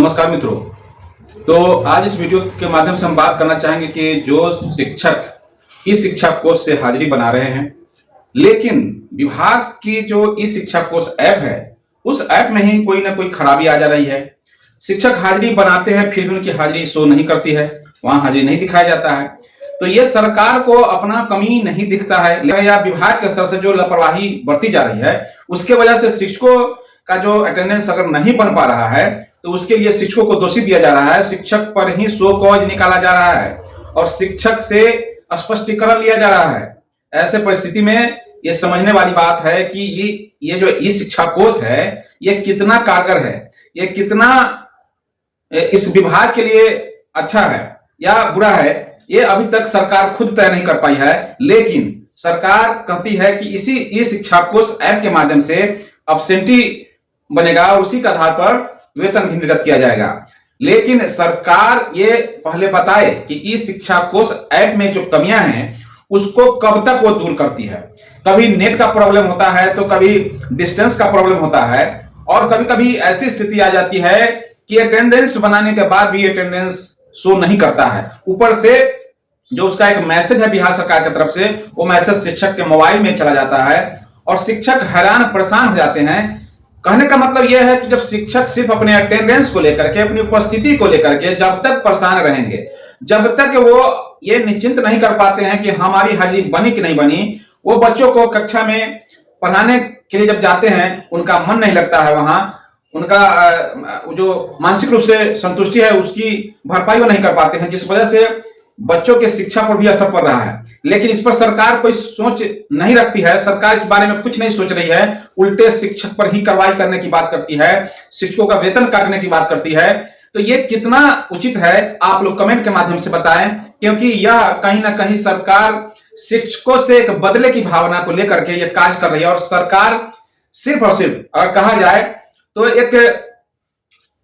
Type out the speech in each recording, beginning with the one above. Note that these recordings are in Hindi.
नमस्कार मित्रों। तो आज इस वीडियो के माध्यम से हम बात करना चाहेंगे कि जो शिक्षक ई शिक्षा कोष से हाजिरी बना रहे हैं, लेकिन विभाग की जो ई शिक्षा कोष ऐप है, उस ऐप में ही कोई ना कोई खराबी आ जा रही है। शिक्षक हाजिरी बनाते हैं, फिर भी उनकी हाजिरी शो नहीं करती है, वहां हाजिरी नहीं दिखाया जाता है। तो ये सरकार को अपना कमी नहीं दिखता है या विभाग के स्तर से जो लापरवाही बरती जा रही है, उसके वजह से शिक्षकों का जो अटेंडेंस अगर नहीं बन पा रहा है तो उसके लिए शिक्षकों को दोषी दिया जा रहा है। शिक्षक पर ही शो कॉज निकाला जा रहा है और शिक्षक से स्पष्टीकरण लिया जा रहा है। ऐसे परिस्थिति में ये समझने वाली बात है कि ये जो ई शिक्षा कोष है, ये कितना कारगर है, ये कितना इस विभाग के लिए अच्छा है या बुरा है, ये अभी तक सरकार खुद तय नहीं कर पाई है। लेकिन सरकार कहती है कि इसी ई शिक्षा कोष ऐप के माध्यम से एब्सेंटी बनेगा और उसी के आधार पर वेतन भी निर्गत किया जाएगा। लेकिन सरकार ये पहले बताए कि ई शिक्षा कोष ऐप में जो कमियां हैं उसको कब तक वो दूर करती है। कभी नेट का प्रॉब्लम होता है, तो कभी डिस्टेंस का प्रॉब्लम होता है, और कभी कभी ऐसी स्थिति आ जाती है कि अटेंडेंस बनाने के बाद भी अटेंडेंस शो नहीं करता है। ऊपर से जो उसका एक मैसेज है बिहार सरकार की तरफ से, वो मैसेज शिक्षक के मोबाइल में चला जाता है और शिक्षक हैरान परेशान हो जाते हैं। कहने का मतलब यह है कि जब शिक्षक सिर्फ अपने अटेंडेंस को लेकर के, अपनी उपस्थिति को लेकर के जब तक परेशान रहेंगे, जब तक वो ये निश्चिंत नहीं कर पाते हैं कि हमारी हाजिरी बनी कि नहीं बनी, वो बच्चों को कक्षा में पढ़ाने के लिए जब जाते हैं उनका मन नहीं लगता है, वहां उनका जो मानसिक रूप से संतुष्टि है उसकी भरपाई वो नहीं कर पाते हैं, जिस वजह से बच्चों के शिक्षा पर भी असर पड़ रहा है। लेकिन इस पर सरकार कोई सोच नहीं रखती है। सरकार इस बारे में कुछ नहीं सोच रही है, उल्टे शिक्षक पर ही कार्रवाई करने की बात करती है, शिक्षकों का वेतन काटने की बात करती है। तो ये कितना उचित है, आप लोग कमेंट के माध्यम से बताएं, क्योंकि यह कहीं ना कहीं सरकार शिक्षकों से एक बदले की भावना को लेकर के यह कार्य कर रही है। और सरकार सिर्फ और सिर्फ अगर कहा जाए तो एक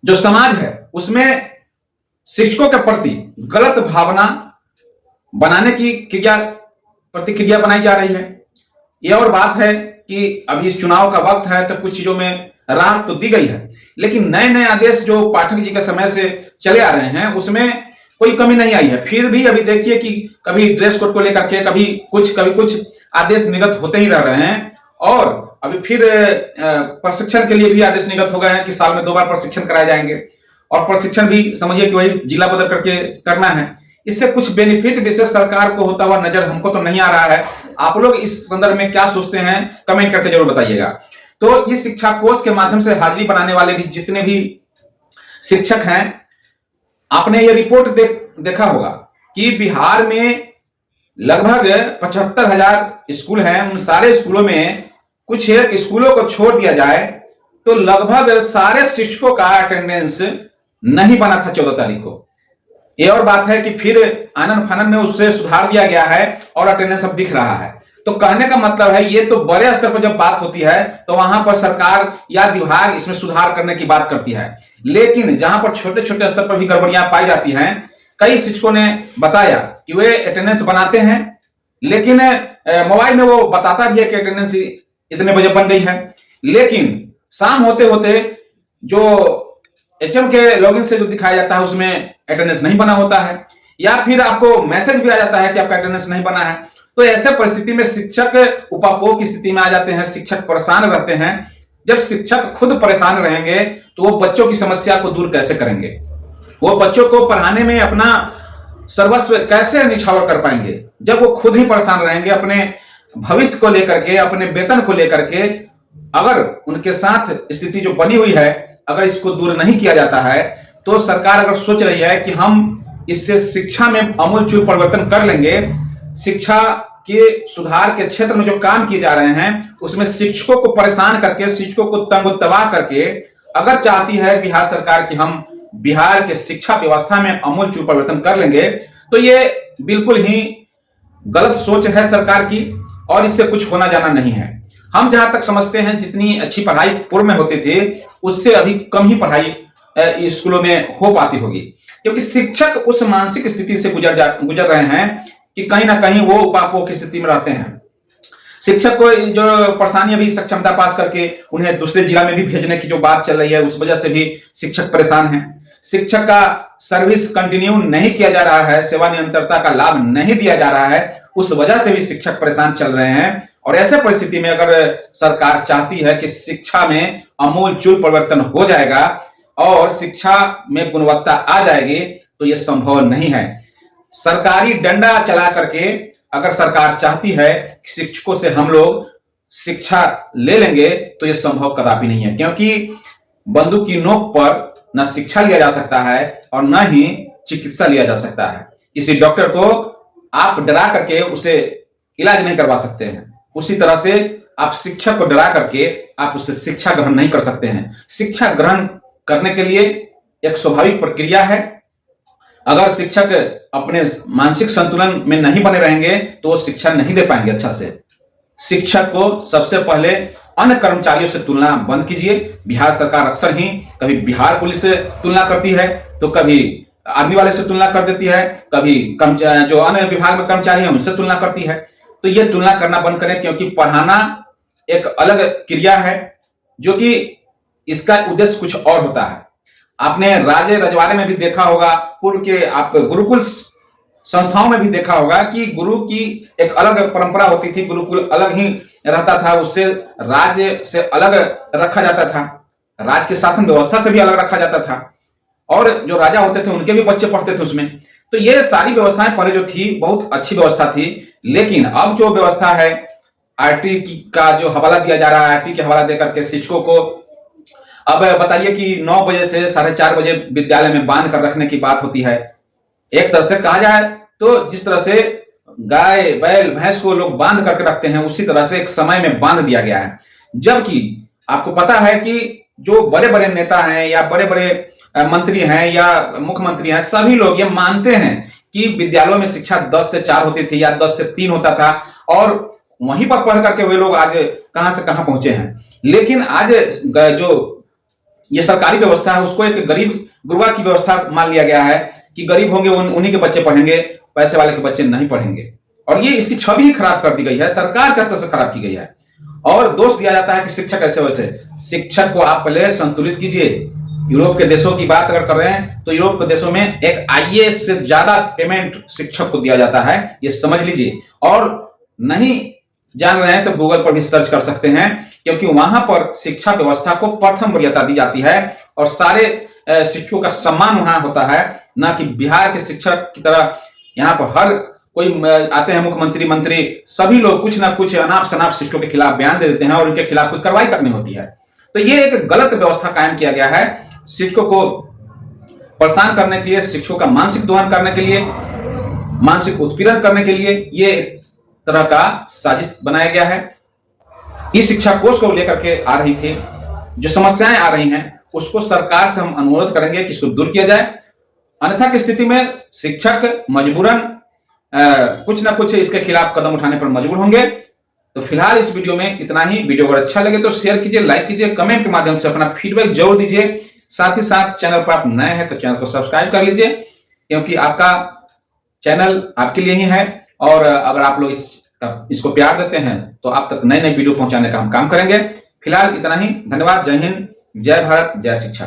जो समाज है उसमें शिक्षकों के प्रति गलत भावना बनाने की प्रतिक्रिया बनाई जा रही है। यह और बात है कि अभी चुनाव का वक्त है तो कुछ चीजों में राहत तो दी गई है, लेकिन नए नए आदेश जो पाठक जी के समय से चले आ रहे हैं उसमें कोई कमी नहीं आई है। फिर भी अभी देखिए कि कभी ड्रेस कोड को लेकर के कभी कुछ आदेश निर्गत होते ही रह रहे हैं। और अभी फिर प्रशिक्षण के लिए भी आदेश निर्गत हो गए हैं कि साल में 2 बार प्रशिक्षण कराए जाएंगे, और प्रशिक्षण भी समझिए कि वही जिला बदल करके करना है। इससे कुछ बेनिफिट विशेष सरकार को होता हुआ नजर हमको तो नहीं आ रहा है। आप लोग इस संदर्भ में क्या सोचते हैं, कमेंट करके जरूर बताइएगा। तो इस शिक्षा कोष के माध्यम से हाजिरी बनाने वाले भी जितने भी शिक्षक हैं, आपने ये रिपोर्ट देखा होगा कि बिहार में लगभग 75,000 स्कूल हैं। उन सारे स्कूलों में कुछ एक स्कूलों को छोड़ दिया जाए तो लगभग सारे शिक्षकों का अटेंडेंस नहीं बना था 14 तारीख को। ये और बात है कि फिर आनन फानन में उससे सुधार दिया गया है और अटेंडेंस अब दिख रहा है। तो कहने का मतलब है ये तो बड़े स्तर पर जब बात होती है तो वहां पर सरकार या विभाग इसमें सुधार करने की बात करती है। लेकिन जहां पर छोटे छोटे स्तर पर भी गड़बड़ियां पाई जाती हैं, कई शिक्षकों ने बताया कि वे अटेंडेंस बनाते हैं, लेकिन मोबाइल में वो बताता भी है कि अटेंडेंस इतने बजे बन गई है, लेकिन शाम होते होते जो एचएम के लॉगिन से जो दिखाया जाता है उसमें अटेंडेंस नहीं बना होता है, या फिर आपको मैसेज भी आ जाता है कि आपका अटेंडेंस नहीं बना है। तो ऐसे परिस्थिति में शिक्षक उपापोह की स्थिति में आ जाते हैं, शिक्षक परेशान रहते हैं। जब शिक्षक खुद परेशान रहेंगे तो वो बच्चों की समस्या को दूर कैसे करेंगे, वो बच्चों को पढ़ाने में अपना सर्वस्व कैसे निछावर कर पाएंगे जब वो खुद ही परेशान रहेंगे अपने भविष्य को लेकर के, अपने वेतन को लेकर के। अगर उनके साथ स्थिति जो बनी हुई है, अगर इसको दूर नहीं किया जाता है तो सरकार अगर सोच रही है कि हम इससे शिक्षा में आमूलचूल परिवर्तन कर लेंगे, शिक्षा के सुधार के क्षेत्र में जो काम किए जा रहे हैं उसमें शिक्षकों को परेशान करके, शिक्षकों को तंग तबाह करके अगर चाहती है बिहार सरकार कि हम बिहार के शिक्षा व्यवस्था में आमूलचूल परिवर्तन कर लेंगे, तो ये बिल्कुल ही गलत सोच है सरकार की और इससे कुछ होना जाना नहीं है। हम जहां तक समझते हैं जितनी अच्छी पढ़ाई पूर्व में होती थी उससे अभी कम ही पढ़ाई स्कूलों में हो पाती होगी, क्योंकि शिक्षक उस मानसिक स्थिति से गुजर रहे हैं कि कहीं ना कहीं वो उपापोह की स्थिति में रहते हैं। शिक्षक को जो परेशानी अभी सक्षमता पास करके उन्हें दूसरे जिला में भी भेजने की जो बात चल रही है, उस वजह से भी शिक्षक परेशान हैं। शिक्षक का सर्विस कंटिन्यू नहीं किया जा रहा है, सेवा निरंतरता का लाभ नहीं दिया जा रहा है, उस वजह से भी शिक्षक परेशान चल रहे हैं। और ऐसे परिस्थिति में अगर सरकार चाहती है कि शिक्षा में आमूलचूल परिवर्तन हो जाएगा और शिक्षा में गुणवत्ता आ जाएगी, तो यह संभव नहीं है। सरकारी डंडा चला करके अगर सरकार चाहती है कि शिक्षकों से हम लोग शिक्षा ले लेंगे, तो यह संभव कदापि नहीं है, क्योंकि बंदूक की नोक पर न शिक्षा लिया जा सकता है और न ही चिकित्सा लिया जा सकता है। किसी डॉक्टर को आप डरा करके उसे इलाज नहीं करवा सकते हैं, उसी तरह से आप शिक्षक को डरा करके आप उससे शिक्षा ग्रहण नहीं कर सकते हैं। शिक्षा ग्रहण करने के लिए एक स्वाभाविक प्रक्रिया है। अगर शिक्षक अपने मानसिक संतुलन में नहीं बने रहेंगे तो वो शिक्षा नहीं दे पाएंगे अच्छा से। शिक्षक को सबसे पहले अन्य कर्मचारियों से तुलना बंद कीजिए। बिहार सरकार अक्सर ही कभी बिहार पुलिस से तुलना करती है, तो कभी आर्मी वाले से तुलना कर देती है, कभी जो अन्य विभाग में कर्मचारी हैं उनसे तुलना करती है। तो ये तुलना करना बंद करें, क्योंकि पढ़ाना एक अलग क्रिया है, जो कि इसका उद्देश्य कुछ और होता है। आपने राजे रजवाड़े में भी देखा होगा, पूर्व के आप गुरुकुल संस्थाओं में भी देखा होगा कि गुरु की एक अलग परंपरा होती थी, गुरुकुल अलग ही रहता था, उससे राज्य से अलग रखा जाता था, राज की शासन व्यवस्था से भी अलग रखा जाता था, और जो राजा होते थे उनके भी बच्चे पढ़ते थे उसमें। तो ये सारी व्यवस्थाएं पहले जो थी बहुत अच्छी व्यवस्था थी। लेकिन अब जो व्यवस्था है, आरटी का जो हवाला दिया जा रहा है, आरटी के हवाला देकर के शिक्षकों को अब बताइए कि 9 बजे से 4:30 बजे विद्यालय में बांध कर रखने की बात होती है। एक तरह से कहा जाए तो जिस तरह से गाय बैल भैंस को लोग बांध करके रखते हैं, उसी तरह से एक समय में बांध दिया गया है। जबकि आपको पता है कि जो बड़े बड़े नेता हैं या बड़े बड़े मंत्री हैं या मुख्यमंत्री हैं, सभी लोग ये मानते हैं कि विद्यालयों में शिक्षा 10 से 4 होती थी या 10 से 3 होता था, और वहीं पर पढ़ करके वे लोग आज कहां से कहां पहुंचे हैं। लेकिन आज जो ये सरकारी व्यवस्था है उसको एक गरीब गुरुआ की व्यवस्था मान लिया गया है कि गरीब होंगे उन्हीं के बच्चे पढ़ेंगे, पैसे वाले के बच्चे नहीं पढ़ेंगे। और ये इसकी छवि ही खराब कर दी गई है, सरकार के स्तर से खराब की गई है। और दोष दिया जाता है कि शिक्षक ऐसे वैसे। शिक्षक को आप पहले संतुलित कीजिए। यूरोप के देशों की बात अगर कर रहे हैं तो यूरोप के देशों में एक आईएएस से ज्यादा पेमेंट शिक्षक को दिया जाता है, ये समझ लीजिए। और नहीं जान रहे हैं तो गूगल पर भी सर्च कर सकते हैं, क्योंकि वहां पर शिक्षा व्यवस्था को प्रथम वरीयता दी जाती है और सारे शिक्षकों का सम्मान वहां होता है, ना कि बिहार के शिक्षक की तरह यहाँ पर हर कोई आते हैं मुख्यमंत्री मंत्री, सभी लोग कुछ ना कुछ अनाप शनाप शिक्षकों के खिलाफ बयान दे देते हैं और उनके खिलाफ कोई कार्रवाई तक नहीं होती है। तो ये एक गलत व्यवस्था कायम किया गया है, शिक्षकों को परेशान करने के लिए, शिक्षकों का मानसिक दोहन करने के लिए, मानसिक उत्पीड़न करने के लिए ये तरह का साजिश बनाया गया है। इस शिक्षा कोष को लेकर के आ रही थी जो समस्याएं आ रही हैं, उसको सरकार से हम अनुरोध करेंगे कि इसको दूर किया जाए। अन्यथा की स्थिति में शिक्षक मजबूरन कुछ ना कुछ इसके खिलाफ कदम उठाने पर मजबूर होंगे। तो फिलहाल इस वीडियो में इतना ही। वीडियो अगर अच्छा लगे तो शेयर कीजिए, लाइक कीजिए, कमेंट के माध्यम से अपना फीडबैक जरूर दीजिए। साथ ही साथ चैनल पर आप नए हैं तो चैनल को सब्सक्राइब कर लीजिए, क्योंकि आपका चैनल आपके लिए ही है। और अगर आप लोग इसको प्यार देते हैं तो आप तक नए नए वीडियो पहुंचाने का हम काम करेंगे। फिलहाल इतना ही। धन्यवाद। जय हिंद, जय भारत, जय शिक्षा।